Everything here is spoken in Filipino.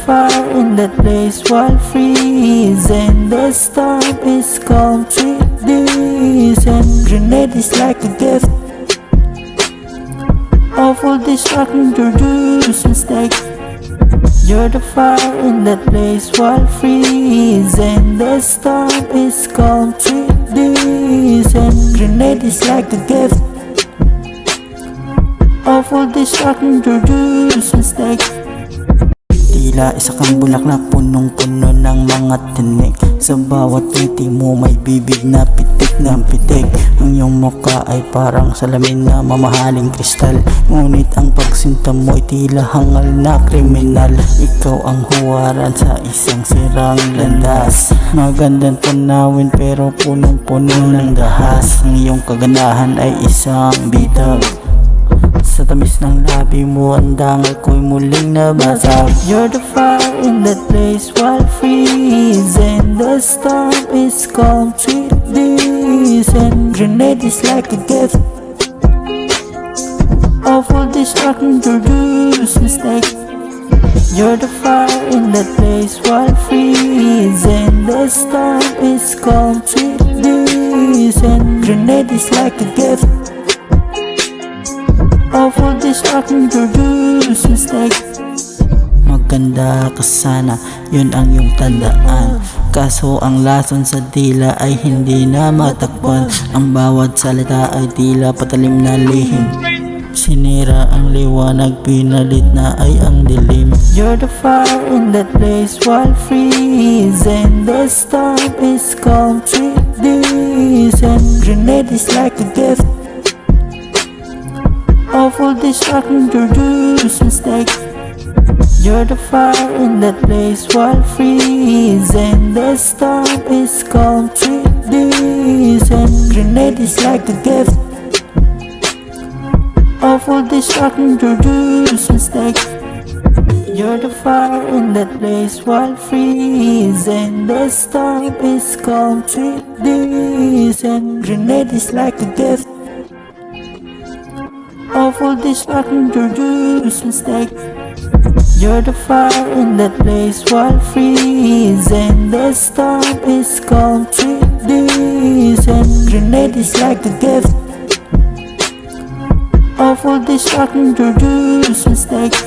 fire in that place while freezing. The storm is calm, treat this. And grenade is like a gift. Awful distracting, introduce mistake. You're the fire in that place while freezing. The storm is calm, treat this. And grenade is like a gift. Awful distracting, introduce mistake. Tila isa kang bulaklak, punong-puno ng mga tinik. Sa bawat ngiti mo may bibig na pitik ng pitik. Ang iyong mukha ay parang salamin na mamahaling kristal. Ngunit ang pagsinta mo ay tila hangal na kriminal. Ikaw ang huwaran sa isang sirang landas. Magandang tanawin pero punong-puno ng dahas. Ang iyong kaganahan ay isang bitag. Sa tamis ng labi mo ang dangal ko'y muling nabasag. You're the fire in that place while freezing. The storm is calm, treat this. And grenade is like a gift. Awful distracting, introduce mistake. You're the fire in that place while freezing. The storm is calm, treat this. And grenade is like a gift. Awful distracting, introduce mistake. Maganda ka sana, yun ang iyong tandaan. Kaso ang lason sa dila ay hindi na matakpan. Ang bawat salita ay tila patalim na lihim. Sinira ang liwanag, pinalit na ay ang dilim. You're the fire in that place while freezing. The storm is calm, treat this. And grenade is like a gift. Awful distracting, introduce mistake. You're the fire in that place while freezing. The storm is calm, treat this. And grenade is like a gift. Awful distracting, introduce mistake. You're the fire in that place while freezing. The storm is calm, treat this. And grenade is like a gift. Awful distracting, introduce mistake. You're the fire in that place while freezing. The storm is calm, treat this. And grenade is like a gift. Awful distracting, introduce mistake.